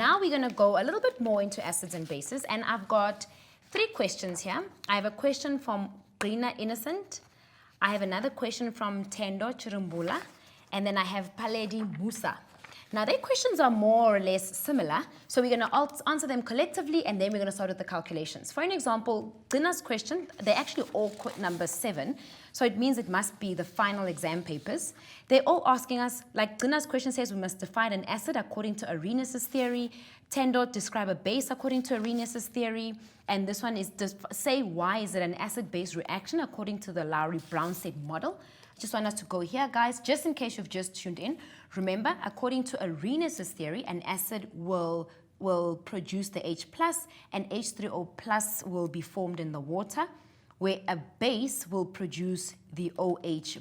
Now we're going to go a little bit more into acids and bases, and I've got 3 questions here. I have a question from Brina Innocent. I have another question from Tendo Chirumbula, and then I have Paledi Musa. Now, their questions are more or less similar, so we're going to answer them collectively, and then we're going to start with the calculations. For an example, Dina's question, they're actually all number 7, so it means it must be the final exam papers. They're all asking us, like Dina's question says, we must define an acid according to Arrhenius' theory. Tendo, describe a base according to Arrhenius' theory. And this one is, say why is it an acid-base reaction according to the Lowry-Brownstedt model. Just want us to go here, guys, just in case you've just tuned in. Remember, according to Arrhenius' theory, an acid will produce the H+, and H3O+ will be formed in the water, where a base will produce the OH-,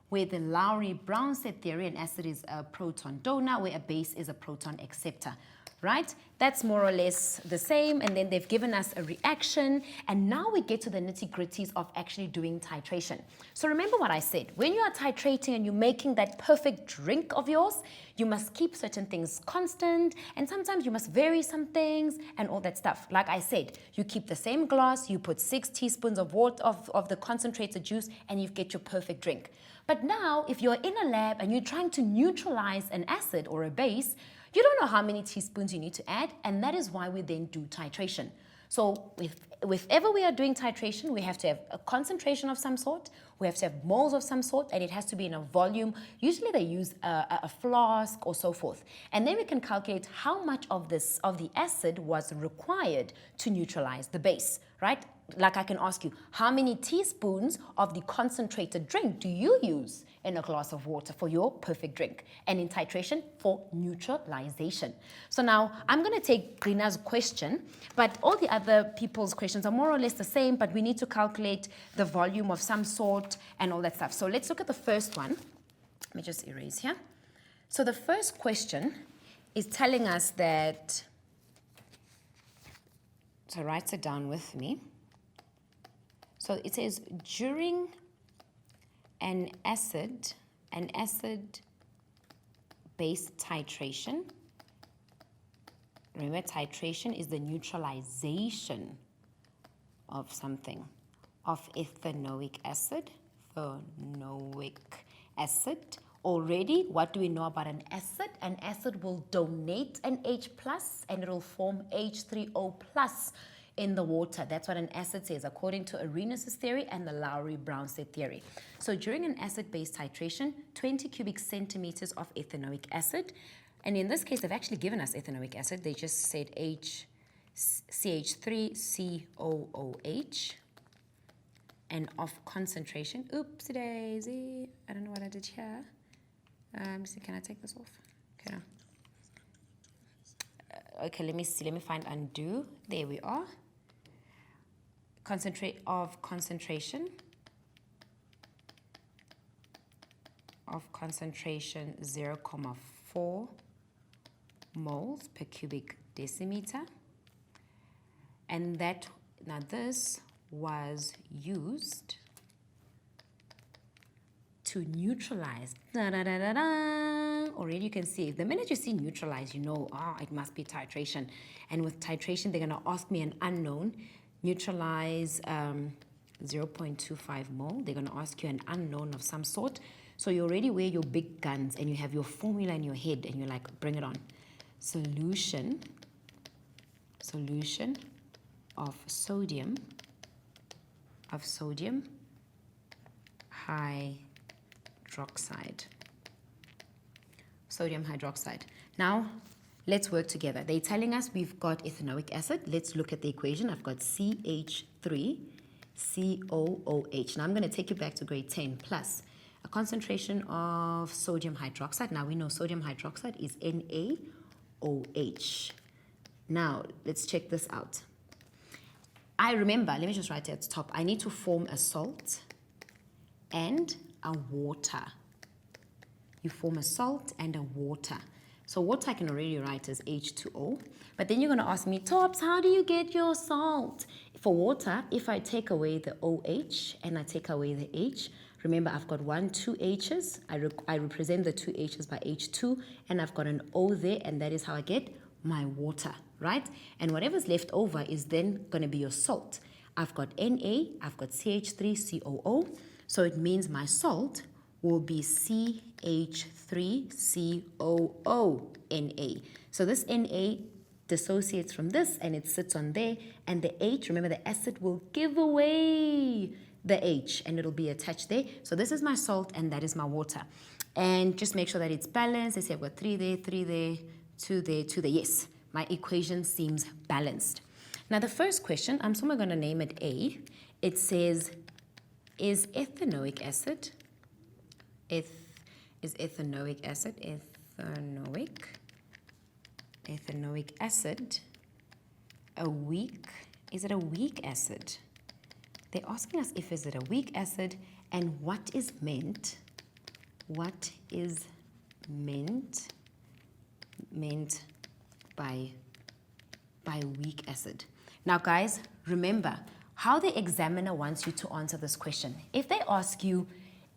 where the Lowry-Brownstedt theory, an acid is a proton donor, where a base is a proton acceptor. Right? That's more or less the same, and then they've given us a reaction, and now we get to the nitty-gritties of actually doing titration. So remember what I said, when you are titrating and you're making that perfect drink of yours, you must keep certain things constant, and sometimes you must vary some things and all that stuff. Like I said, you keep the same glass, you put 6 teaspoons of water of the concentrated juice, and you get your perfect drink. But now, if you're in a lab and you're trying to neutralize an acid or a base, you don't know how many teaspoons you need to add, and that is why we then do titration. So if ever we are doing titration, we have to have a concentration of some sort, we have to have moles of some sort, and it has to be in a volume. Usually they use a flask or so forth. And then we can calculate how much of the acid was required to neutralize the base, right? Like I can ask you, how many teaspoons of the concentrated drink do you use in a glass of water for your perfect drink? And in titration, for neutralization. So now I'm going to take Grina's question, but all the other people's questions are more or less the same, but we need to calculate the volume of some sort and all that stuff. So let's look at the first one. Let me just erase here. So the first question is telling us that, so write it down with me. So it says during an acid base titration. Remember, titration is the neutralization of something, of ethanoic acid. Already, what do we know about an acid? An acid will donate an H+, and it will form H3O+ in the water. That's what an acid says, according to Arrhenius' theory and the Lowry-Brownstedt theory. So during an acid-base titration, 20 cubic centimeters of ethanoic acid, and in this case, they've actually given us ethanoic acid. They just said CH3COOH, and of concentration, oopsie daisy, I don't know what I did here. Can I take this off? Okay. Okay, let me see, let me find undo. There we are. Concentration of concentration 0.4 moles per cubic decimeter. And that, now this was used to neutralize. Already you can see, the minute you see neutralize, you know, it must be titration. And with titration, they're going to ask me an unknown. Neutralize 0.25 mole. They're going to ask you an unknown of some sort. So you already wear your big guns and you have your formula in your head and you're like, bring it on. Solution of sodium hydroxide. Sodium hydroxide. Now, let's work together. They're telling us we've got ethanoic acid. Let's look at the equation. I've got CH3COOH. Now, I'm going to take you back to grade 10 plus a concentration of sodium hydroxide. Now, we know sodium hydroxide is NaOH. Now, let's check this out. I remember, let me just write it at the top. I need to form a salt and a water. You form a salt and a water. So water I can already write as H2O. But then you're going to ask me, Tops, how do you get your salt? For water, if I take away the OH and I take away the H, remember I've got 2 H's. I represent the 2 H's by H2, and I've got an O there, and that is how I get my water, right? And whatever's left over is then going to be your salt. I've got Na, I've got CH3COO, so it means my salt will be CH3COO, Na. So this Na dissociates from this and it sits on there, and the H, remember the acid will give away the H and it'll be attached there. So this is my salt and that is my water. And just make sure that it's balanced. Let's say I've got 3 there, 3 there, 2 there, 2 there. Yes, my equation seems balanced. Now the first question, I'm somewhere going to name it A. It says, is ethanoic acid, is ethanoic acid, ethanoic acid a weak, is it a weak acid? They're asking us if is it a weak acid and what is meant by weak acid. Now guys, remember how the examiner wants you to answer this question. If they ask you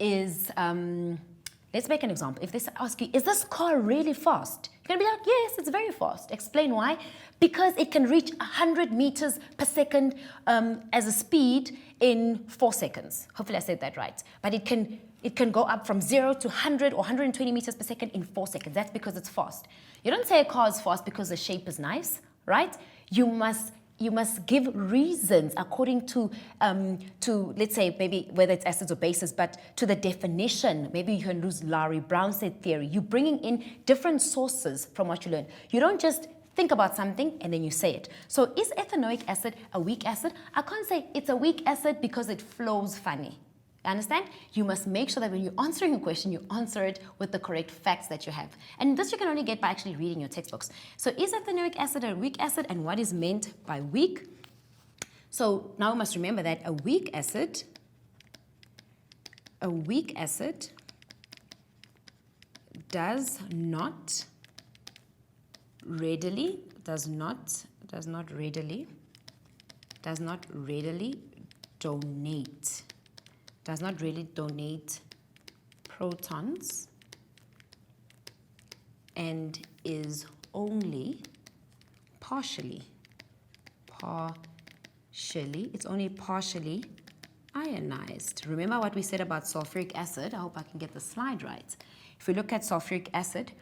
is, let's make an example. If they ask you, is this car really fast? You're going to be like, yes, it's very fast. Explain why. Because it can reach 100 meters per second as a speed in 4 seconds. Hopefully I said that right. But it can go up from 0 to 100 or 120 meters per second in 4 seconds. That's because it's fast. You don't say a car is fast because the shape is nice, right? You must give reasons according to let's say maybe whether it's acids or bases, but to the definition. Maybe you can use Lowry-Brownstead theory. You're bringing in different sources from what you learn. You don't just think about something and then you say it. So is ethanoic acid a weak acid? I can't say it's a weak acid because it flows funny. Understand? You must make sure that when you're answering a question, you answer it with the correct facts that you have. And this you can only get by actually reading your textbooks. So is ethanoic acid a weak acid, and what is meant by weak? So now we must remember that a weak acid does not readily donate protons and is only partially ionized. Remember what we said about sulfuric acid? I hope I can get the slide right. If we look at sulfuric acid,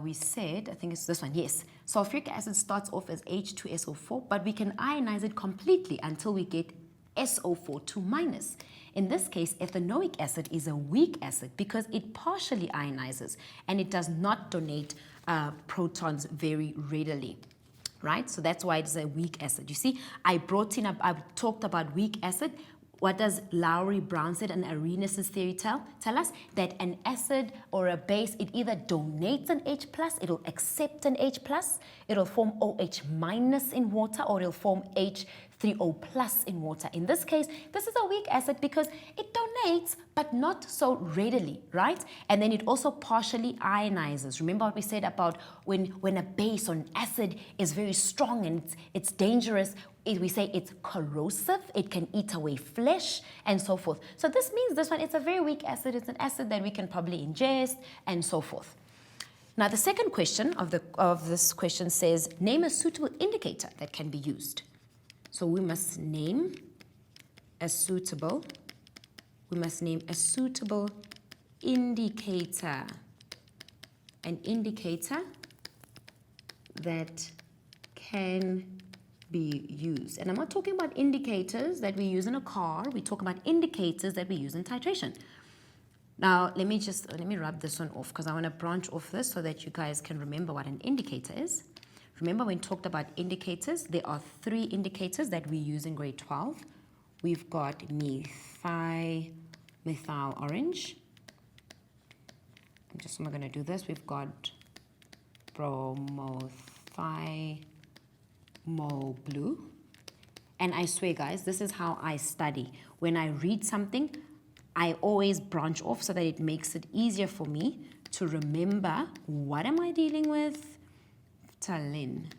we said, I think it's this one, yes. Sulfuric acid starts off as H2SO4, but we can ionize it completely until we get SO4 2 minus. In this case, ethanoic acid is a weak acid because it partially ionizes and it does not donate protons very readily, right? So that's why it's a weak acid. You see, I talked about weak acid. What does Lowry-Brownstead and Arrhenius' theory tell us? That an acid or a base, it either donates an H+, it'll accept an H+, it'll form OH- in water, or it'll form H3O+ in water. In this case, this is a weak acid because it donates, but not so readily, right? And then it also partially ionizes. Remember what we said about when a base or an acid is very strong and it's dangerous, we say it's corrosive, it can eat away flesh, and so forth. So this means this one, it's a very weak acid. It's an acid that we can probably ingest, and so forth. Now, the second question of this question says, name a suitable indicator that can be used. So we must name a suitable indicator, an indicator that can be used. And I'm not talking about indicators that we use in a car. We talk about indicators that we use in titration. Now, let me rub this one off because I want to branch off this so that you guys can remember what an indicator is. Remember when we talked about indicators, there are 3 indicators that we use in grade 12. We've got methyl orange. I'm just going to do this. We've got bromothymol blue. And I swear, guys, this is how I study. When I read something, I always branch off so that it makes it easier for me to remember what am I dealing with. Phthalate.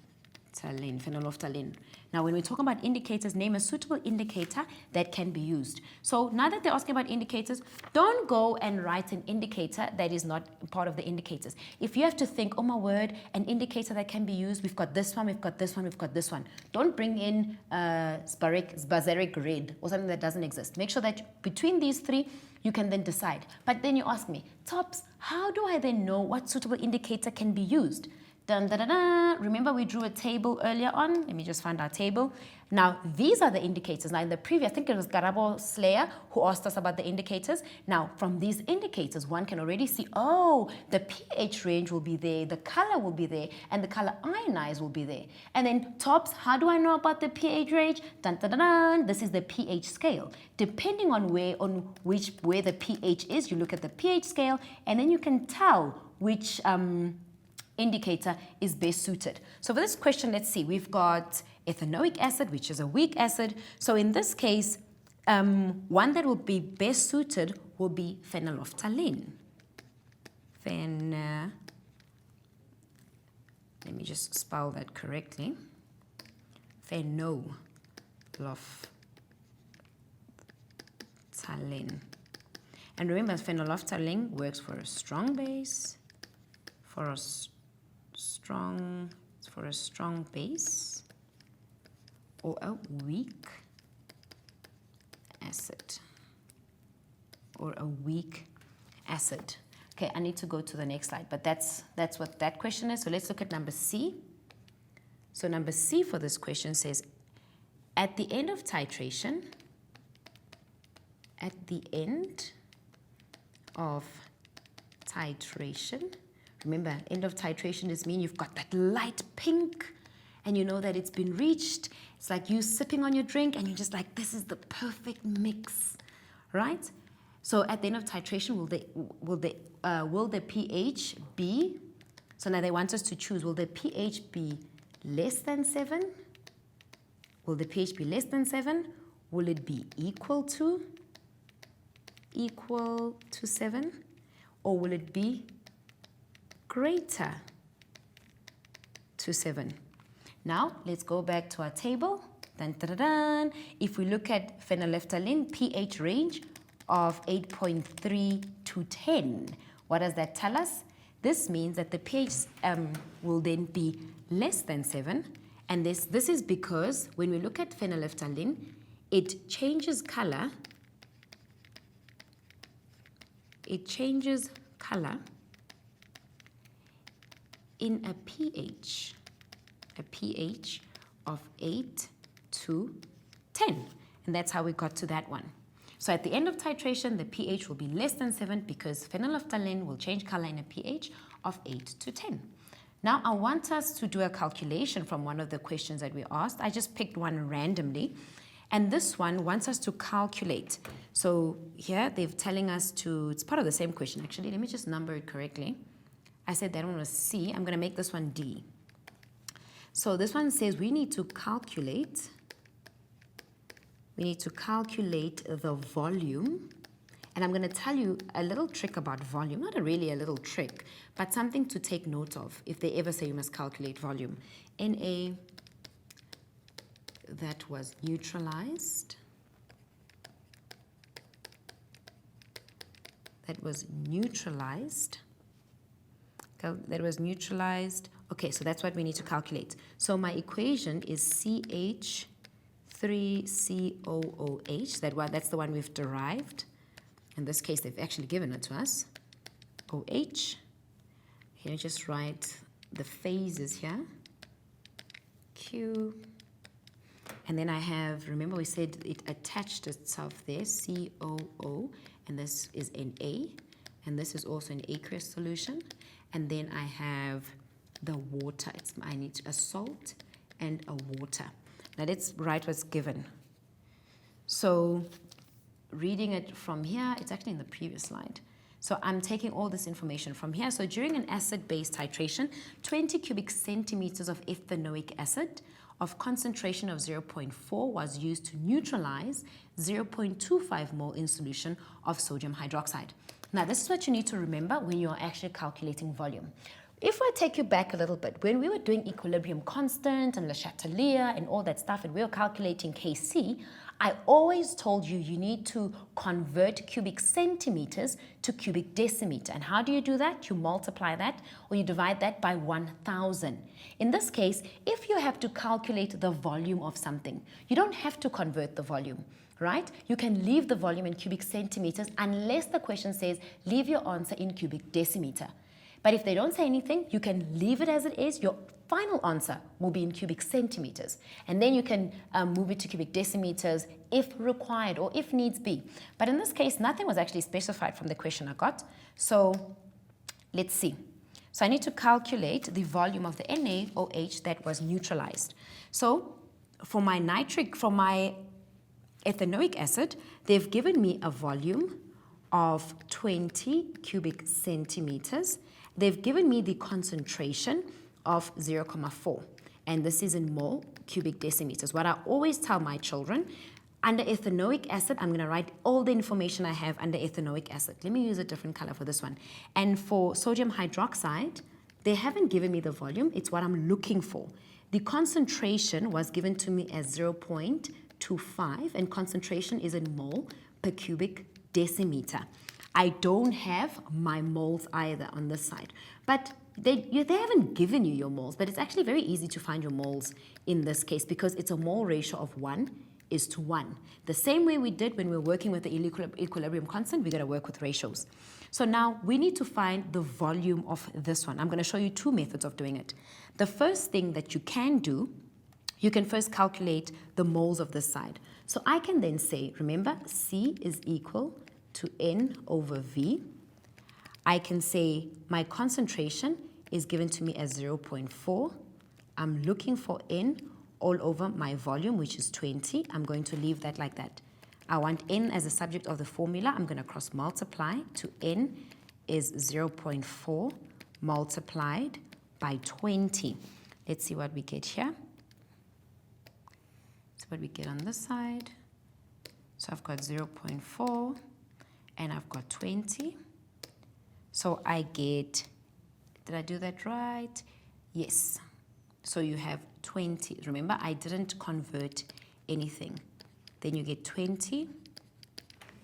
phenolphthalein. Now, when we talk about indicators, name a suitable indicator that can be used. So now that they're asking about indicators, don't go and write an indicator that is not part of the indicators. If you have to think, oh my word, an indicator that can be used, we've got this one, we've got this one, we've got this one. Don't bring in Sbazeric red or something that doesn't exist. Make sure that between these three, you can then decide. But then you ask me, Tops, how do I then know what suitable indicator can be used? Dun, da, da, da. Remember we drew a table earlier on? Let me just find our table. Now, these are the indicators. Now, in the previous, I think it was Garabo Slayer who asked us about the indicators. Now, from these indicators, one can already see, oh, the pH range will be there, the color will be there, and the color ionized will be there. And then, Tops, how do I know about the pH range? Dun, dun, dun, dun. This is the pH scale. Depending on where the pH is, you look at the pH scale, and then you can tell which indicator is best suited. So for this question, let's see, we've got ethanoic acid, which is a weak acid. So in this case, one that will be best suited will be phenolphthalein. Let me just spell that correctly. Phenolphthalein. And remember, phenolphthalein works for a strong base, for a strong base, or a weak acid, Okay, I need to go to the next slide, but that's what that question is. So let's look at number C. So number C for this question says, at the end of titration, remember, end of titration is mean you've got that light pink and you know that it's been reached. It's like you sipping on your drink and you're just like, this is the perfect mix, right? So at the end of titration, will the pH be, so now they want us to choose, will the pH be less than 7? Will the pH be less than 7? Will it be equal to 7? Or will it be greater to 7? Now, let's go back to our table. Dun, dun, dun, dun. If we look at phenolphthalein, pH range of 8.3 to 10, what does that tell us? This means that the pH will then be less than 7. And this is because when we look at phenolphthalein, it changes color. In a pH of 8 to 10. And that's how we got to that one. So at the end of titration, the pH will be less than 7 because phenolphthalein will change color in a pH of 8 to 10. Now, I want us to do a calculation from one of the questions that we asked. I just picked one randomly. And this one wants us to calculate. So here they're telling us to, it's part of the same question actually. Let me just number it correctly. I said that one was C. I'm going to make this one D. So this one says we need to calculate the volume. And I'm going to tell you a little trick about volume. Not really a little trick, but something to take note of if they ever say you must calculate volume. Na that was neutralized. Okay, so that's what we need to calculate. So my equation is CH3COOH. That's the one we've derived. In this case, they've actually given it to us. OH. Here, just write the phases here. Q. And then I have, remember we said it attached itself there, COO, and this is Na, and this is also an aqueous solution. And then I have the water. I need a salt and a water. Now let's write what's given. So reading it from here, it's actually in the previous slide. So I'm taking all this information from here. So during an acid-base titration, 20 cubic centimeters of ethanoic acid of concentration of 0.4 was used to neutralize 0.25 mole in solution of sodium hydroxide. Now, this is what you need to remember when you're actually calculating volume. If I take you back a little bit, when we were doing equilibrium constant and Le Chatelier and all that stuff, and we were calculating Kc, I always told you you need to convert cubic centimeters to cubic decimeter. And how do you do that? You multiply that or you divide that by 1,000. In this case, if you have to calculate the volume of something, you don't have to convert the volume, right? You can leave the volume in cubic centimeters unless the question says leave your answer in cubic decimeter. But if they don't say anything, you can leave it as it is. Your final answer will be in cubic centimeters. And then you can move it to cubic decimeters if required or if needs be. But in this case, nothing was actually specified from the question I got. So let's see. So I need to calculate the volume of the NaOH that was neutralized. So for my ethanoic acid, they've given me a volume of 20 cubic centimeters. They've given me the concentration of 0.4, and this is in mole cubic decimeters. What I always tell my children, under ethanoic acid, I'm going to write all the information I have under ethanoic acid. Let me use a different color for this one. And for sodium hydroxide, they haven't given me the volume. It's what I'm looking for. The concentration was given to me as 0.25, and concentration is in mole per cubic decimeter. I don't have my moles either on this side, but they haven't given you your moles, but it's actually very easy to find your moles in this case because it's a mole ratio of 1:1. The same way we did when we were working with the equilibrium constant, we're going to work with ratios. So now we need to find the volume of this one. I'm going to show you two methods of doing it. The first thing that you can do, you can first calculate the moles of this side. So I can then say, remember, C is equal to N over V. I can say my concentration is given to me as 0.4. I'm looking for N all over my volume, which is 20. I'm going to leave that like that. I want N as a subject of the formula. I'm going to cross multiply to N is 0.4 multiplied by 20. Let's see what we get here. That's what we get on this side. So I've got 0.4 and I've got 20. So I get, did I do that right? Yes. So you have 20. Remember, I didn't convert anything. Then you get 20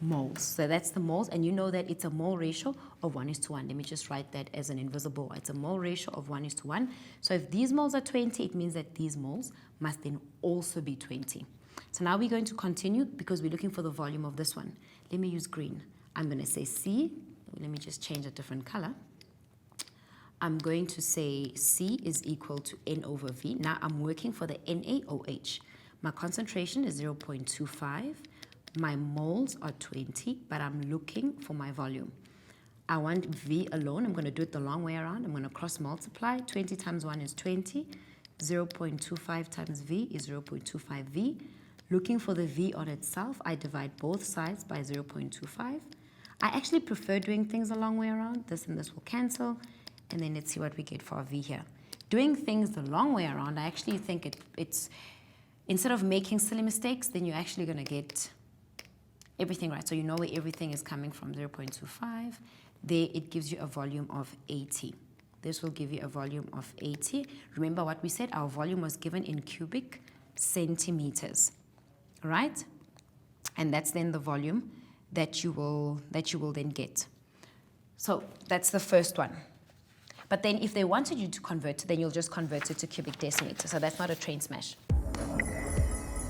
moles. So that's the moles, and you know that it's a mole ratio of 1:1. Let me just write that as an invisible. It's a mole ratio of 1:1. So if these moles are 20, it means that these moles must then also be 20. So now we're going to continue because we're looking for the volume of this one. Let me use green. I'm going to say C. Let me just change a different color. I'm going to say C is equal to N over V. Now I'm working for the NaOH. My concentration is 0.25. My moles are 20, but I'm looking for my volume. I want V alone. I'm going to do it the long way around. I'm going to cross multiply. 20 times 1 is 20. 0.25 times V is 0.25 V. Looking for the V on itself, I divide both sides by 0.25. I actually prefer doing things the long way around. This and this will cancel. And then let's see what we get for our V here. Doing things the long way around, I actually think it's instead of making silly mistakes, then you're actually going to get everything right. So you know where everything is coming from, 0.25. There it gives you a volume of 80. This will give you a volume of 80. Remember what we said, our volume was given in cubic centimeters, right? And that's then the volume that you will then get. So that's the first one. But then if they wanted you to convert, then you'll just convert it to cubic decimeter. So that's not a train smash.